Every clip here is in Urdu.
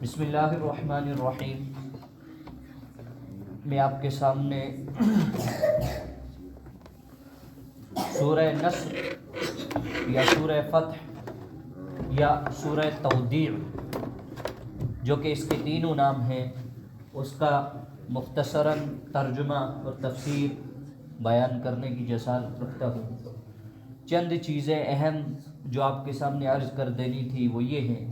بسم اللہ الرحمن الرحیم۔ میں آپ کے سامنے سورہ نصر یا سورہ فتح یا سورہ تودیع، جو کہ اس کے تینوں نام ہیں، اس کا مختصراً ترجمہ اور تفسیر بیان کرنے کی جسارت رکھتا ہوں۔ چند چیزیں اہم جو آپ کے سامنے عرض کر دینی تھی وہ یہ ہیں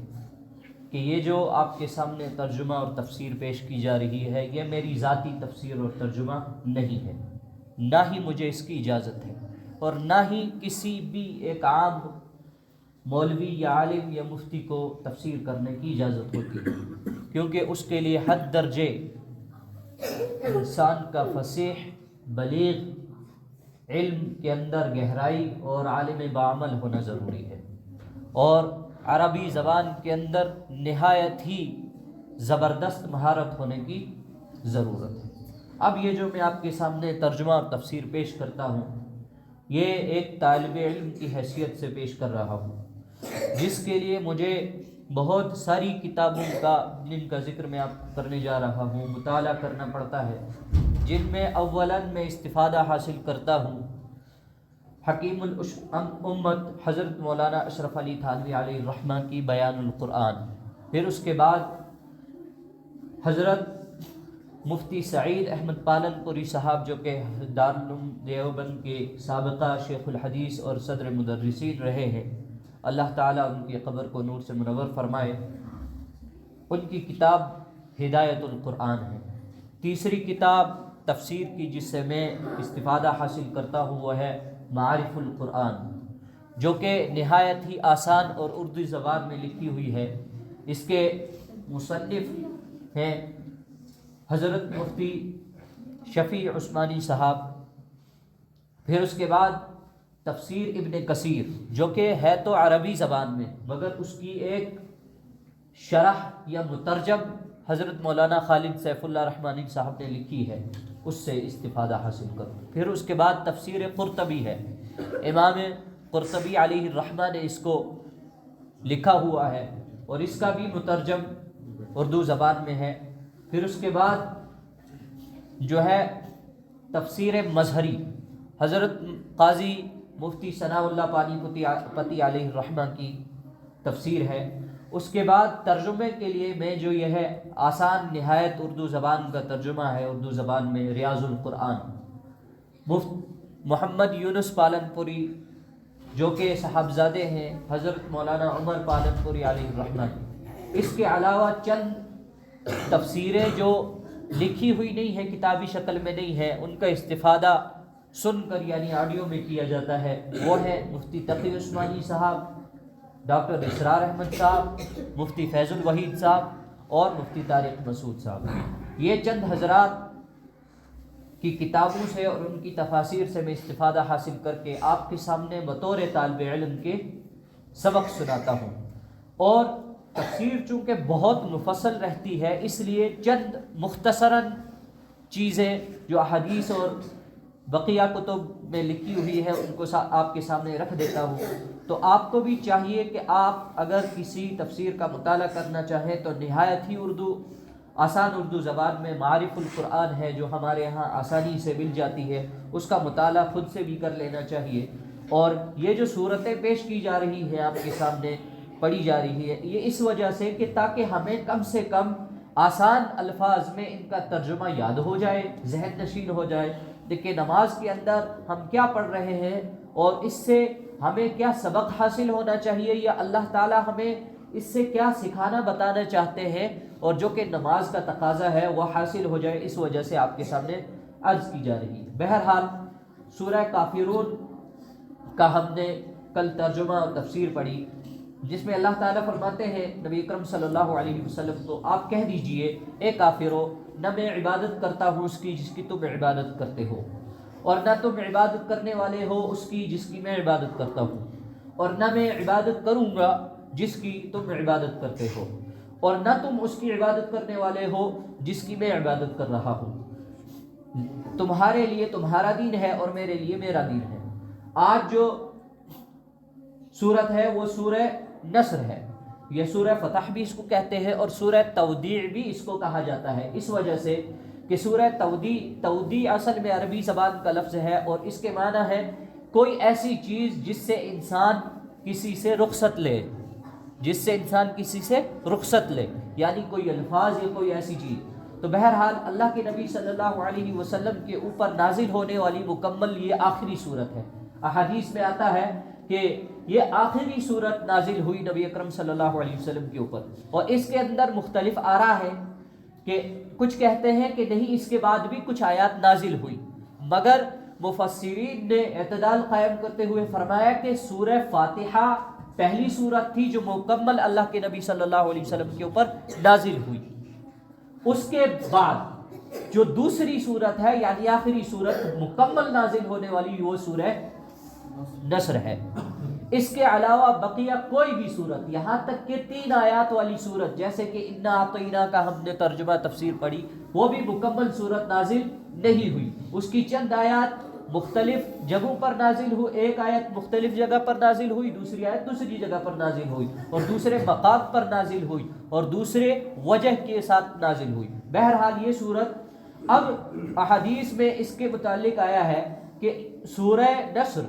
کہ یہ جو آپ کے سامنے ترجمہ اور تفسیر پیش کی جا رہی ہے، یہ میری ذاتی تفسیر اور ترجمہ نہیں ہے، نہ ہی مجھے اس کی اجازت ہے، اور نہ ہی کسی بھی ایک عام مولوی یا عالم یا مفتی کو تفسیر کرنے کی اجازت ہوتی ہے، کیونکہ اس کے لیے حد درجے انسان کا فصیح، بلیغ، علم کے اندر گہرائی اور عالم بعمل ہونا ضروری ہے، اور عربی زبان کے اندر نہایت ہی زبردست مہارت ہونے کی ضرورت ہے۔ اب یہ جو میں آپ کے سامنے ترجمہ اور تفسیر پیش کرتا ہوں، یہ ایک طالب علم کی حیثیت سے پیش کر رہا ہوں، جس کے لیے مجھے بہت ساری کتابوں کا، جن کا ذکر میں آپ کرنے جا رہا ہوں، مطالعہ کرنا پڑتا ہے، جن میں اولاً میں استفادہ حاصل کرتا ہوں حکیم الامت حضرت مولانا اشرف علی تھانوی علیہ الرحمہ کی بیان القرآن، پھر اس کے بعد حضرت مفتی سعید احمد پالنپوری صاحب، جو کہ دارالعلوم دیوبند کے سابقہ شیخ الحدیث اور صدر مدرسین رہے ہیں، اللہ تعالیٰ ان کی قبر کو نور سے منور فرمائے، ان کی کتاب ہدایت القرآن ہے۔ تیسری کتاب تفسیر کی جس سے میں استفادہ حاصل کرتا ہوں وہ ہے معارف القرآن، جو کہ نہایت ہی آسان اور اردو زبان میں لکھی ہوئی ہے۔ اس کے مصنف ہیں حضرت مفتی شفیع عثمانی صاحب۔ پھر اس کے بعد تفسیر ابن کثیر، جو کہ ہے تو عربی زبان میں، مگر اس کی ایک شرح یا مترجم حضرت مولانا خالد سیف اللہ رحمانی صاحب نے لکھی ہے، اس سے استفادہ حاصل کروں۔ پھر اس کے بعد تفسیر قرطبی ہے، امام قرطبی علیہ الرحمہ نے اس کو لکھا ہوا ہے، اور اس کا بھی مترجم اردو زبان میں ہے۔ پھر اس کے بعد جو ہے تفسیر مظہری، حضرت قاضی مفتی ثناء اللہ پانی پتی علیہ الرحمہ کی تفسیر ہے۔ اس کے بعد ترجمے کے لیے میں جو یہ ہے آسان نہایت اردو زبان کا ترجمہ ہے، اردو زبان میں ریاض القرآن، محمد یونس پالنپوری، جو کہ صاحبزادے ہیں حضرت مولانا عمر پالنپوری علیہ الرحمہ۔ اس کے علاوہ چند تفسیریں جو لکھی ہوئی نہیں ہیں، کتابی شکل میں نہیں ہے، ان کا استفادہ سن کر یعنی آڈیو میں کیا جاتا ہے، وہ ہے مفتی تقی عثمانی صاحب، ڈاکٹر اسرار احمد صاحب، مفتی فیض الوحید صاحب اور مفتی طارق مسعود صاحب۔ یہ چند حضرات کی کتابوں سے اور ان کی تفاسیر سے میں استفادہ حاصل کر کے آپ کے سامنے بطور طالب علم کے سبق سناتا ہوں۔ اور تفسیر چونکہ بہت مفصل رہتی ہے، اس لیے چند مختصراً چیزیں جو احادیث اور بقیہ کتب میں لکھی ہوئی ہے ان کو آپ کے سامنے رکھ دیتا ہوں۔ تو آپ کو بھی چاہیے کہ آپ اگر کسی تفسیر کا مطالعہ کرنا چاہیں تو نہایت ہی آسان اردو زبان میں معارف القرآن ہے، جو ہمارے یہاں آسانی سے مل جاتی ہے، اس کا مطالعہ خود سے بھی کر لینا چاہیے۔ اور یہ جو صورتیں پیش کی جا رہی ہیں، آپ کے سامنے پڑھی جا رہی ہے، یہ اس وجہ سے کہ تاکہ ہمیں کم سے کم آسان الفاظ میں ان کا ترجمہ یاد ہو جائے، ذہن نشین ہو جائے، کہ نماز کے اندر ہم کیا پڑھ رہے ہیں اور اس سے ہمیں کیا سبق حاصل ہونا چاہیے، یا اللہ تعالیٰ ہمیں اس سے کیا سکھانا بتانا چاہتے ہیں، اور جو کہ نماز کا تقاضا ہے وہ حاصل ہو جائے، اس وجہ سے آپ کے سامنے عرض کی جا رہی ہے۔ بہرحال سورہ کافرون کا ہم نے کل ترجمہ اور تفسیر پڑھی، جس میں اللہ تعالیٰ فرماتے ہیں نبی اکرم صلی اللہ علیہ وسلم کو، آپ کہہ دیجئے اے کافرو، نہ میں عبادت کرتا ہوں اس کی جس کی تم عبادت کرتے ہو، اور نہ تم عبادت کرنے والے ہو اس کی جس کی میں عبادت کرتا ہوں، اور نہ میں عبادت کروں گا جس کی تم عبادت کرتے ہو، اور نہ تم اس کی عبادت کرنے والے ہو جس کی میں عبادت کر رہا ہوں۔ تمہارے لیے تمہارا دین ہے اور میرے لیے میرا دین ہے۔ آج جو سورت ہے وہ سورہ نصر ہے۔ یہ سورہ فتح بھی اس کو کہتے ہیں اور سورہ تودیع بھی اس کو کہا جاتا ہے، اس وجہ سے کہ سورہ تودیع اصل میں عربی زبان کا لفظ ہے اور اس کے معنی ہے کوئی ایسی چیز جس سے انسان کسی سے رخصت لے، جس سے انسان کسی سے رخصت لے، یعنی کوئی الفاظ یا کوئی ایسی چیز۔ تو بہرحال اللہ کے نبی صلی اللہ علیہ وسلم کے اوپر نازل ہونے والی مکمل یہ آخری صورت ہے۔ احادیث میں آتا ہے کہ یہ آخری صورت نازل ہوئی نبی اکرم صلی اللہ علیہ وسلم کے اوپر، اور اس کے اندر مختلف آراء ہے کہ کچھ کہتے ہیں کہ نہیں، اس کے بعد بھی کچھ آیات نازل ہوئی، مگر مفسرین نے اعتدال قائم کرتے ہوئے فرمایا کہ سورہ فاتحہ پہلی صورت تھی جو مکمل اللہ کے نبی صلی اللہ علیہ وسلم کے اوپر نازل ہوئی۔ اس کے بعد جو دوسری صورت ہے یعنی آخری صورت مکمل نازل ہونے والی وہ سورہ نصر ہے۔ اس کے علاوہ بقیہ کوئی بھی صورت، یہاں تک کہ 3 آیات والی صورت جیسے کہ انا اعطیناک کا ہم نے ترجمہ تفسیر پڑھی، وہ بھی مکمل صورت نازل نہیں ہوئی۔ اس کی چند آیات مختلف جگہوں پر نازل ہوئی، ایک آیت مختلف جگہ پر نازل ہوئی، دوسری آیت دوسری جگہ پر نازل ہوئی، اور دوسرے مقام پر نازل ہوئی، اور دوسرے وجہ کے ساتھ نازل ہوئی۔ بہرحال یہ صورت اب احادیث میں اس کے متعلق آیا ہے کہ سورہ نصر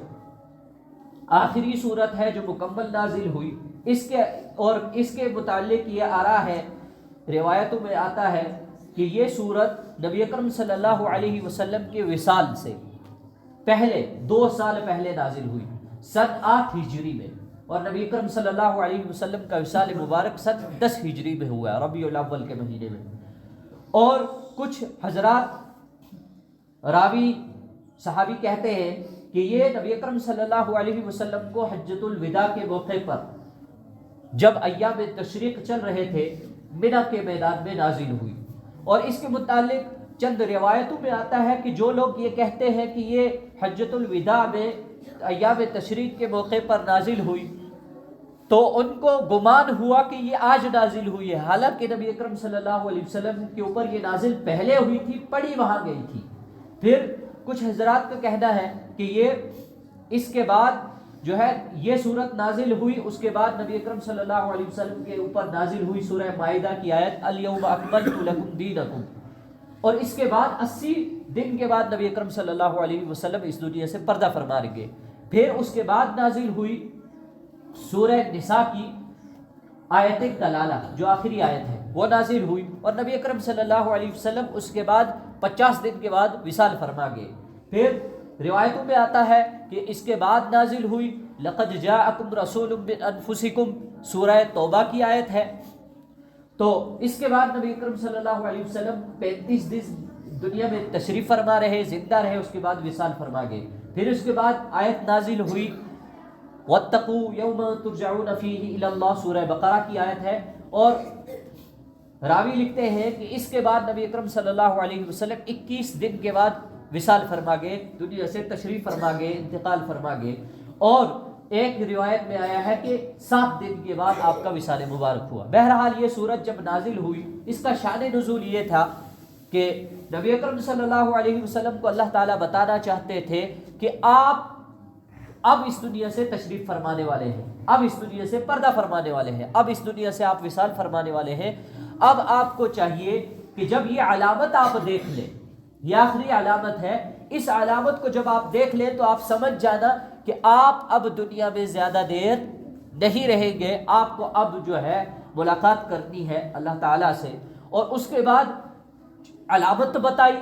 آخری صورت ہے جو مکمل نازل ہوئی۔ اس کے متعلق یہ آراء ہے، روایتوں میں آتا ہے کہ یہ صورت نبی اکرم صلی اللہ علیہ وسلم کے وصال سے پہلے 2 سال پہلے نازل ہوئی، سن 8 ہجری میں، اور نبی اکرم صلی اللہ علیہ وسلم کا وصال مبارک سن 10 ہجری میں ہوا، ربیع الاول کے مہینے میں۔ اور کچھ حضرات راوی صحابی کہتے ہیں کہ یہ نبی اکرم صلی اللہ علیہ وسلم کو حجۃ الوداع کے موقع پر جب ایام تشریق چل رہے تھے منی کے میدان میں نازل ہوئی۔ اور اس کے متعلق چند روایتوں میں آتا ہے کہ جو لوگ یہ کہتے ہیں کہ یہ حجۃ الوداع میں ایام تشریق کے موقع پر نازل ہوئی تو ان کو گمان ہوا کہ یہ آج نازل ہوئی ہے، حالانکہ نبی اکرم صلی اللہ علیہ وسلم کے اوپر یہ نازل پہلے ہوئی تھی، پڑھی وہاں گئی تھی۔ پھر کچھ حضرات کا کہنا ہے کہ یہ اس کے بعد جو ہے یہ صورت نازل ہوئی، اس کے بعد نبی اکرم صلی اللہ علیہ وسلم کے اوپر نازل ہوئی سورہ مائدہ کی آیت الیوم اکملت لکم دینکم، اور اس کے بعد 80 دن کے بعد نبی اکرم صلی اللہ علیہ وسلم اس دنیا سے پردہ فرما گئے۔ پھر اس کے بعد نازل ہوئی سورہ نساء کی آیت کلالہ جو آخری آیت ہے، وہ نازل ہوئی، اور نبی اکرم صلی اللہ علیہ وسلم اس کے بعد 50 دن کے بعد وصال فرما گئے۔ پھر روایتوں میں آتا ہے کہ اس کے بعد نازل ہوئی لقد جاءکم رسول من انفسکم، سورہ توبہ کی آیت ہے۔ تو اس کے بعد نبی اکرم صلی اللہ علیہ وسلم 35 دن دنیا میں تشریف فرما رہے، زندہ رہے، اس کے بعد وصال فرما گئے۔ پھر اس کے بعد آیت نازل ہوئی واتقوا یوما ترجعون فیہ الی اللہ، سورہ بقرہ کی آیت ہے۔ اور راوی لکھتے ہیں کہ اس کے بعد نبی اکرم صلی اللہ علیہ وسلم 21 دن کے بعد وصال فرما گئے، دنیا سے تشریف فرما گئے، انتقال فرما گئے۔ اور ایک روایت میں آیا ہے کہ 7 دن کے بعد آپ کا وصال مبارک ہوا۔ بہرحال یہ سورت جب نازل ہوئی، اس کا شان نزول یہ تھا کہ نبی اکرم صلی اللہ علیہ وسلم کو اللہ تعالیٰ بتانا چاہتے تھے کہ آپ اب اس دنیا سے تشریف فرمانے والے ہیں، اب اس دنیا سے پردہ فرمانے والے ہیں، اب اس دنیا سے آپ وصال فرمانے والے ہیں۔ اب آپ کو چاہیے کہ جب یہ علامت آپ دیکھ لیں، یہ آخری علامت ہے، اس علامت کو جب آپ دیکھ لیں تو آپ سمجھ جانا کہ آپ اب دنیا میں زیادہ دیر نہیں رہیں گے، آپ کو اب جو ہے ملاقات کرنی ہے اللہ تعالیٰ سے۔ اور اس کے بعد علامت بتائی،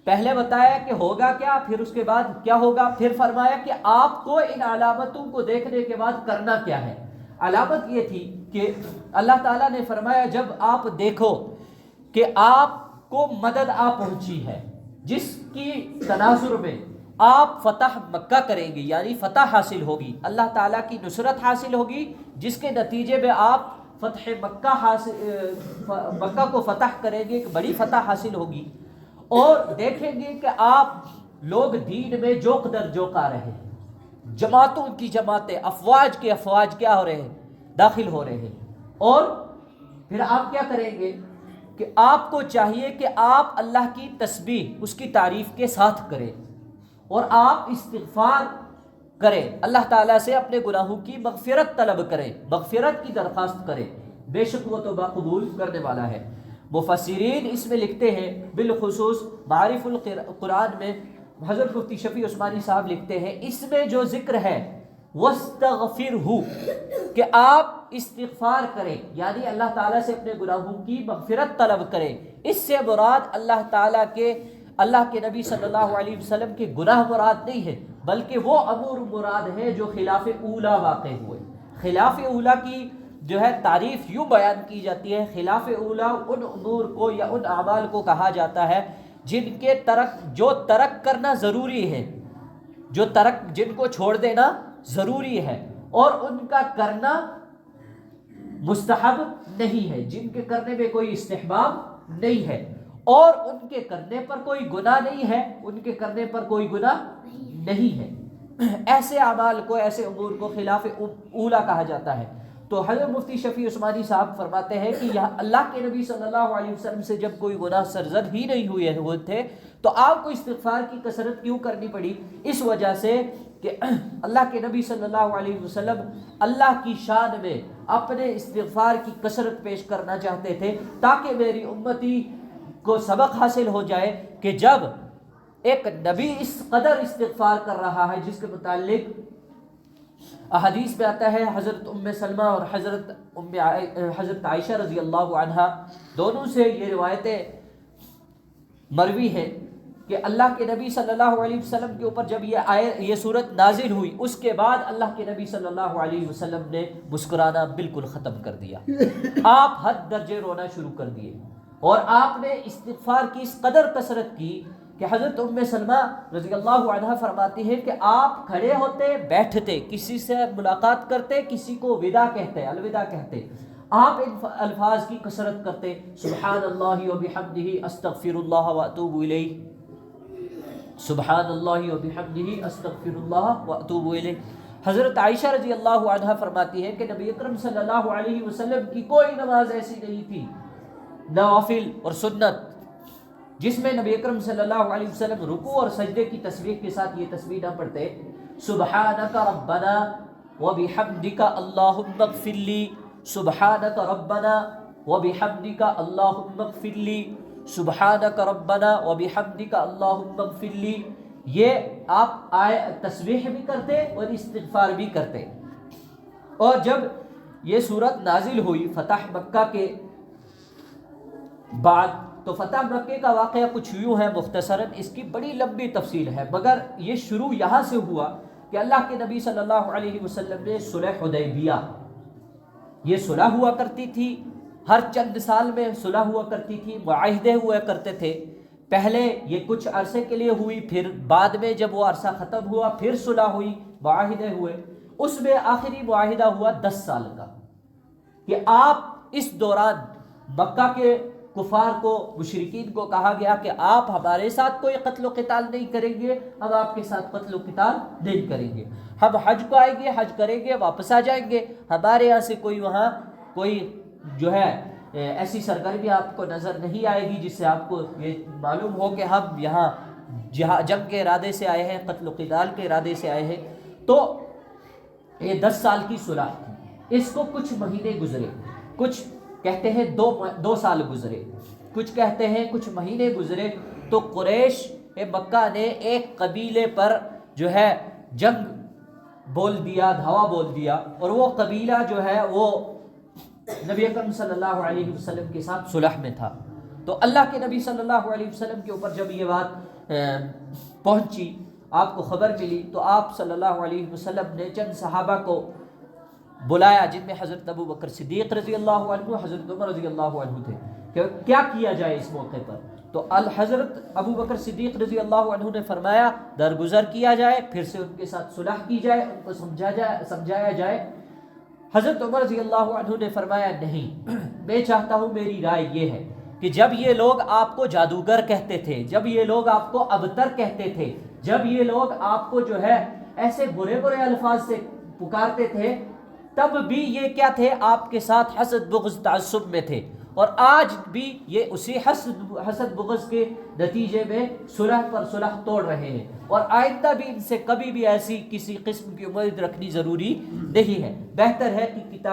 پہلے بتایا کہ ہوگا کیا، پھر اس کے بعد کیا ہوگا، پھر فرمایا کہ آپ کو ان علامتوں کو دیکھنے کے بعد کرنا کیا ہے۔ علامت یہ تھی کہ اللہ تعالیٰ نے فرمایا جب آپ دیکھو کہ آپ کو مدد آ پہنچی ہے، جس کی تناظر میں آپ فتح مکہ کریں گے، یعنی فتح حاصل ہوگی، اللہ تعالیٰ کی نصرت حاصل ہوگی، جس کے نتیجے میں آپ فتح مکہ کو فتح کریں گے، ایک بڑی فتح حاصل ہوگی۔ اور دیکھیں گے کہ آپ لوگ دین میں جوق در جوق آ رہے ہیں، جماعتوں کی جماعتیں، افواج کے افواج کیا ہو رہے ہیں، داخل ہو رہے ہیں۔ اور پھر آپ کیا کریں گے کہ آپ کو چاہیے کہ آپ اللہ کی تسبیح، اس کی تعریف کے ساتھ کریں، اور آپ استغفار کریں، اللہ تعالیٰ سے اپنے گناہوں کی مغفرت طلب کریں، مغفرت کی درخواست کریں، بے شک وہ توبہ قبول کرنے والا ہے۔ مفسرین اس میں لکھتے ہیں، بالخصوص معارف القرآن میں حضرت مفتی شفیع عثمانی صاحب لکھتے ہیں، اس میں جو ذکر ہے وَاسْتَغْفِرْهُ، کہ آپ استغفار کریں، یعنی اللہ تعالیٰ سے اپنے گناہوں کی مغفرت طلب کریں، اس سے مراد اللہ کے نبی صلی اللہ علیہ وسلم کے گناہ مراد نہیں ہے، بلکہ وہ امور مراد ہے جو خلاف اولا واقع ہوئے۔ خلاف اولا کی جو ہے تعریف یوں بیان کی جاتی ہے، خلاف اولا ان امور کو یا ان اعمال کو کہا جاتا ہے جو ترک کرنا ضروری ہے، جن کو چھوڑ دینا ضروری ہے اور ان کا کرنا مستحب نہیں ہے، جن کے کرنے میں کوئی استحباب نہیں ہے اور ان کے کرنے پر کوئی گناہ نہیں ہے، ان کے کرنے پر کوئی گناہ نہیں ہے۔ ایسے اعمال کو، ایسے امور کو خلاف اولا کہا جاتا ہے۔ تو حضرت مفتی شفیع عثمانی صاحب فرماتے ہیں کہ اللہ کے نبی صلی اللہ علیہ وسلم سے جب کوئی گناہ سرزد ہی نہیں ہوئے تھے تو آپ کو استغفار کی کثرت کیوں کرنی پڑی؟ اس وجہ سے کہ اللہ کے نبی صلی اللہ علیہ وسلم اللہ کی شان میں اپنے استغفار کی کثرت پیش کرنا چاہتے تھے، تاکہ میری امتی کو سبق حاصل ہو جائے کہ جب ایک نبی اس قدر استغفار کر رہا ہے، جس کے متعلق احادیث میں آتا ہے، حضرت ام سلمہ اور حضرت عائشہ رضی اللہ عنہا دونوں سے یہ روایتیں مروی ہیں کہ اللہ کے نبی صلی اللہ علیہ وسلم کے اوپر جب یہ صورت نازل ہوئی، اس کے بعد اللہ کے نبی صلی اللہ علیہ وسلم نے مسکرانا بالکل ختم کر دیا، آپ حد درجے رونا شروع کر دیے، اور آپ نے استغفار کی اس قدر کثرت کی کہ حضرت ام سلمہ رضی اللہ عنہ فرماتی ہے کہ آپ کھڑے ہوتے، بیٹھتے، کسی سے ملاقات کرتے، کسی کو الوداع کہتے، آپ ان الفاظ کی کثرت کرتے، سبحان اللہ و بحمدہ استغفر اللہ و اتوب الیہ، سبحان اللہ و بحمدہ استغفر اللہ و اتوب الیہ۔ حضرت عائشہ رضی اللہ عنہ فرماتی ہے کہ نبی اکرم صلی اللہ علیہ وسلم کی کوئی نماز ایسی نہیں تھی، نوافل اور سنت، جس میں نبی اکرم صلی اللہ علیہ وسلم رکوع اور سجدے کی تسبیح کے ساتھ یہ تسبیح نہ پڑھتے، سبحانک ربنا وبحمدک اللہم اغفر لی، سبحانک ربنا وبحمدک اللہم اغفر لی، سبحانک ربنا وبحمدک اللہم اغفر لی۔ یہ آپ تسبیح بھی کرتے اور استغفار بھی کرتے۔ اور جب یہ صورت نازل ہوئی فتح مکہ کے بعد، تو فتح مکہ کا واقعہ کچھ یوں ہے مختصراً، اس کی بڑی لمبی تفصیل ہے، مگر یہ شروع یہاں سے ہوا کہ اللہ کے نبی صلی اللہ علیہ وسلم نے صلح حدیبیہ، یہ صلح ہوا کرتی تھی، ہر چند سال میں صلح ہوا کرتی تھی، معاہدے ہوا کرتے تھے، پہلے یہ کچھ عرصے کے لیے ہوئی، پھر بعد میں جب وہ عرصہ ختم ہوا پھر صلح ہوئی، معاہدے ہوئے، اس میں آخری معاہدہ ہوا 10 سال کا، کہ آپ اس دوران مکہ کے کفار کو، مشرکین کو کہا گیا کہ آپ ہمارے ساتھ کوئی قتل و قتال نہیں کریں گے، ہم آپ کے ساتھ قتل و قتال نہیں کریں گے، ہم حج کو آئیں گے، حج کریں گے، واپس آ جائیں گے، ہمارے یہاں سے وہاں کوئی جو ہے ایسی سرگرمی آپ کو نظر نہیں آئے گی جس سے آپ کو یہ معلوم ہو کہ ہم یہاں جنگ کے ارادے سے آئے ہیں، قتل و قتال کے ارادے سے آئے ہیں۔ تو یہ 10 سال کی صلح تھی، اس کو کچھ مہینے گزرے، کچھ کہتے ہیں 2 سال گزرے، کچھ کہتے ہیں کچھ مہینے گزرے، تو قریش مکہ نے ایک قبیلے پر جو ہے جنگ بول دیا، دھاوا بول دیا، اور وہ قبیلہ جو ہے وہ نبی اکرم صلی اللہ علیہ وسلم کے ساتھ صلح میں تھا۔ تو اللہ کے نبی صلی اللہ علیہ وسلم کے اوپر جب یہ بات پہنچی، آپ کو خبر ملی، تو آپ صلی اللہ علیہ وسلم نے چند صحابہ کو بلایا، جن میں حضرت ابو بکر صدیق رضی اللہ عنہ، حضرت عمر رضی اللہ عنہ تھے، کہ کیا کیا جائے اس موقع پر۔ تو حضرت ابو بکر صدیق رضی اللہ عنہ نے فرمایا درگزر کیا جائے، پھر سے ان کے ساتھ صلح کی جائے، ان کو سمجھایا جائے۔ حضرت عمر رضی اللہ عنہ نے فرمایا نہیں، میں چاہتا ہوں، میری رائے یہ ہے کہ جب یہ لوگ آپ کو جادوگر کہتے تھے، جب یہ لوگ آپ کو ابتر کہتے تھے، جب یہ لوگ آپ کو جو ہے ایسے برے برے الفاظ سے پکارتے تھے، تب بھی یہ کیا تھے؟ آپ کے ساتھ حسد، بغض، تعصب میں تھے، اور آج بھی یہ اسی حسد بغض کے نتیجے میں صلح پر صلح توڑ رہے ہیں، اور آئندہ بھی ان سے کبھی بھی ایسی کسی قسم کی امید رکھنی ضروری نہیں ہے۔ بہتر ہے کہ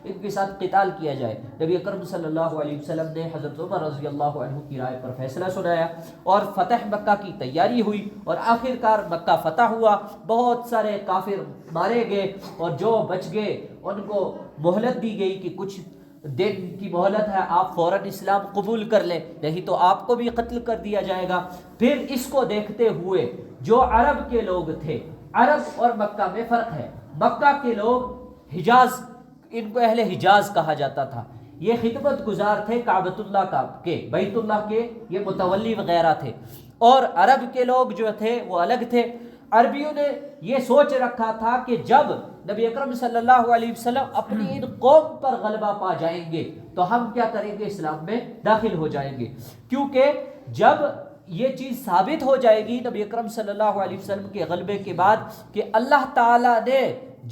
ان کے ساتھ قتال کیا جائے۔ نبی اکرم صلی اللہ علیہ وسلم نے حضرت عمر رضی اللہ عنہ کی رائے پر فیصلہ سنایا، اور فتح مکہ کی تیاری ہوئی، اور آخر کار مکہ فتح ہوا۔ بہت سارے کافر مارے گئے، اور جو بچ گئے ان کو مہلت دی گئی کہ کچھ دن کی مہلت ہے، آپ فوراً اسلام قبول کر لیں، نہیں تو آپ کو بھی قتل کر دیا جائے گا۔ پھر اس کو دیکھتے ہوئے جو عرب کے لوگ تھے، عرب اور مکہ میں فرق ہے، مکہ کے لوگ حجاز، ان کو اہل حجاز کہا جاتا تھا، یہ خدمت گزار تھے کعبۃ اللہ کے، بیت اللہ کے یہ متولی وغیرہ تھے، اور عرب کے لوگ جو تھے وہ الگ تھے۔ عربیوں نے یہ سوچ رکھا تھا کہ جب نبی اکرم صلی اللہ علیہ وسلم اپنی ان قوم پر غلبہ پا جائیں گے تو ہم کیا کریں گے، اسلام میں داخل ہو جائیں گے، کیونکہ جب یہ چیز ثابت ہو جائے گی نبی اکرم صلی اللہ علیہ وسلم کے غلبے کے بعد کہ اللہ تعالیٰ نے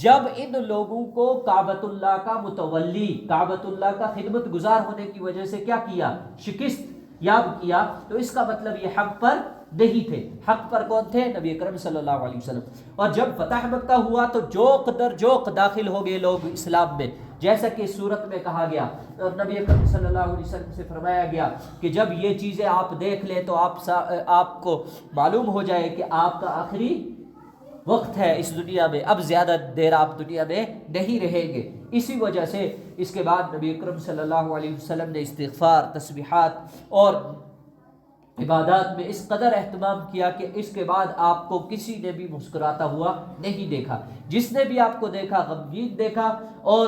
جب ان لوگوں کو کعبۃ اللہ کا متولی، کعبۃ اللہ کا خدمت گزار ہونے کی وجہ سے کیا کیا، شکست یاب کیا، تو اس کا مطلب یہ حق پر نہیں تھے۔ حق پر کون تھے؟ نبی اکرم صلی اللہ علیہ وسلم۔ اور جب فتح مکہ ہوا تو جوق در جوق داخل ہو گئے لوگ اسلام میں، جیسا کہ اس صورت میں کہا گیا، اور نبی اکرم صلی اللہ علیہ وسلم سے فرمایا گیا کہ جب یہ چیزیں آپ دیکھ لیں تو آپ کو معلوم ہو جائے کہ آپ کا آخری وقت ہے اس دنیا میں، اب زیادہ دیر آپ دنیا میں نہیں رہیں گے۔ اسی وجہ سے اس کے بعد نبی اکرم صلی اللہ علیہ وسلم نے استغفار، تسبیحات اور عبادات میں اس قدر اہتمام کیا کہ اس کے بعد آپ کو کسی نے بھی مسکراتا ہوا نہیں دیکھا۔ جس نے بھی آپ کو دیکھا غمگین دیکھا، اور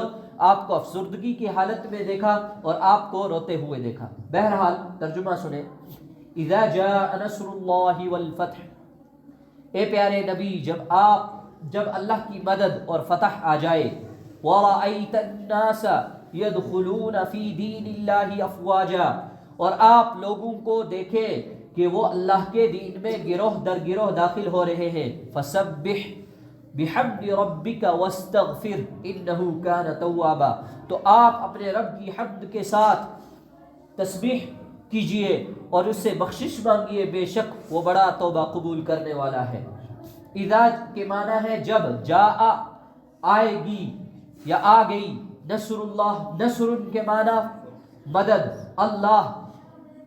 آپ کو افسردگی کی حالت میں دیکھا، اور آپ کو روتے ہوئے دیکھا۔ بہرحال ترجمہ سنیں، اذا جاء نصر اللہ والفتح، اے پیارے نبی جب اللہ کی مدد اور فتح آ جائے، وَرَأَيْتَ النَّاسَ يَدْخُلُونَ فِي دِينِ اللَّهِ أَفْوَاجًا، اور آپ لوگوں کو دیکھیں کہ وہ اللہ کے دین میں گروہ در گروہ داخل ہو رہے ہیں، فَسَبِّحْ بِحَمْدِ رَبِّكَ وَاسْتَغْفِرْ إِنَّهُ كَانَ تَوَّابًا، تو آپ اپنے رب کی حمد کے ساتھ تسبیح کیجئے اور اس سے بخشش مانگیے، بے شک وہ بڑا توبہ قبول کرنے والا ہے۔ اذا کے معنی ہے جب، جاء آئے گی یا آ گئی، نصر اللہ، نصر کے معنی مدد اللہ،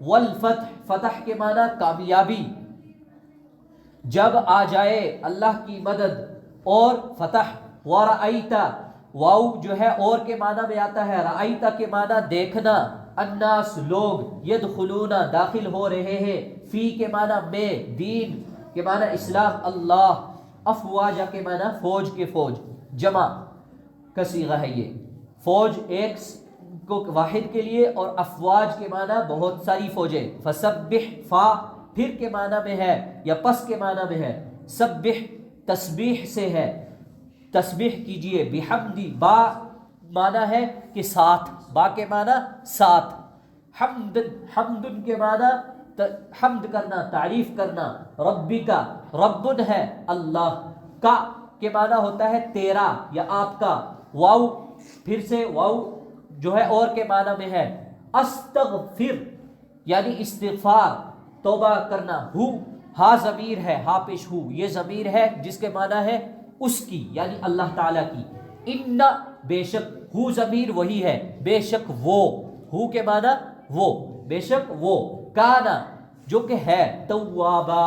والفتح، فتح کے معنی کامیابی، جب آ جائے اللہ کی مدد اور فتح۔ ورأیت، واو جو ہے اور کے معنی میں آتا ہے، رأیت کے معنی دیکھنا، الناس لوگ، یدخلون داخل ہو رہے ہیں، فی کے معنی میں، دین کے معنی اسلام، اللہ، افواجہ کے معنی فوج کے فوج، جمع کا صیغہ ہے یہ، فوج ایک کو واحد کے لیے، اور افواج کے معنی بہت ساری فوجیں۔ فسبح، فا پھر کے معنی میں ہے یا پس کے معنی میں ہے، سبح تسبیح سے ہے، تسبیح کیجئے، بحمدی، با معنی ہے کہ ساتھ، با کے معنی ساتھ، حمد، حمد کے معنی حمد کرنا، تعریف کرنا، ربی کا، ربن ہے اللہ، کا کے معنی ہوتا ہے تیرا یا آپ کا، واو پھر سے واو جو ہے اور کے معنی میں ہے، استغفر یعنی استغفار، توبہ کرنا، ہو ہا ضمیر ہے، ہا پیش ہو، یہ ضمیر ہے جس کے معنی ہے اس کی یعنی اللہ تعالیٰ کی، ان بے شک، ہو ضمیر وہی ہے، بے شک وہ، ہو کے معنی وہ، بے شک وہ، کانا جو کہ ہے، توابا،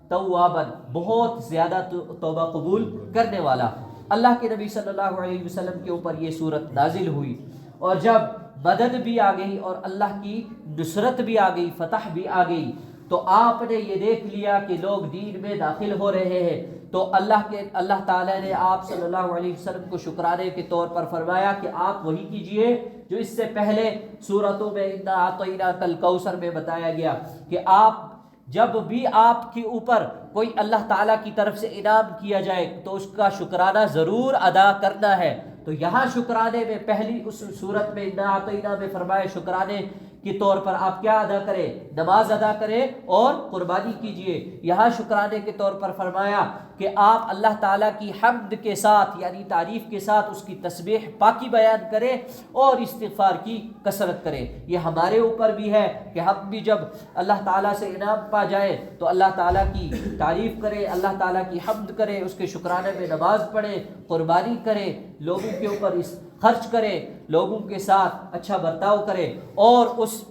توابن بہت زیادہ توبہ قبول کرنے والا۔ اللہ کے نبی صلی اللہ علیہ وسلم کے اوپر یہ صورت نازل ہوئی، اور جب مدد بھی آ گئی اور اللہ کی نصرت بھی آ گئی، فتح بھی آ گئی، تو آپ نے یہ دیکھ لیا کہ لوگ دین میں داخل ہو رہے ہیں، تو اللہ تعالیٰ نے آپ صلی اللہ علیہ وسلم کو شکرانے کے طور پر فرمایا کہ آپ وہی کیجئے جو اس سے پہلے صورتوں میں انا اعطیناک الکوثر میں بتایا گیا، کہ آپ جب بھی آپ کے اوپر کوئی اللہ تعالیٰ کی طرف سے انعام کیا جائے تو اس کا شکرانہ ضرور ادا کرنا ہے۔ تو یہاں شکرانے میں پہلی اس صورت میں انا اعطینا میں فرمائے شکرانے کے طور پر آپ کیا ادا کریں؟ نماز ادا کریں اور قربانی کیجئے۔ یہاں شکرانے کے طور پر فرمایا کہ آپ اللہ تعالیٰ کی حمد کے ساتھ یعنی تعریف کے ساتھ اس کی تسبیح پاکی بیان کریں اور استغفار کی کثرت کریں۔ یہ ہمارے اوپر بھی ہے کہ ہم بھی جب اللہ تعالیٰ سے انعام پا جائیں تو اللہ تعالیٰ کی تعریف کریں، اللہ تعالیٰ کی حمد کریں، اس کے شکرانے میں نماز پڑھیں، قربانی کریں، لوگوں کے اوپر خرچ کریں، لوگوں کے ساتھ اچھا برتاؤ کریں اور اس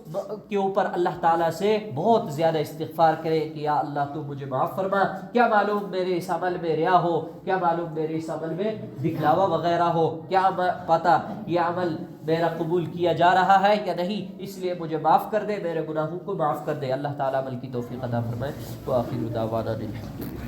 کے اوپر اللہ تعالیٰ سے بہت زیادہ استغفار کریں کہ یا اللہ تو مجھے معاف فرما۔ کیا معلوم میرے اس عمل میں ریا ہو، کیا معلوم میرے اس عمل میں دکھلاوا وغیرہ ہو، کیا پتہ یہ عمل میرا قبول کیا جا رہا ہے یا نہیں، اس لیے مجھے معاف کر دے، میرے گناہوں کو معاف کر دے۔ اللہ تعالیٰ عمل کی توفیق عطا فرمائے۔ وآخر دعوانا الحمد للہ۔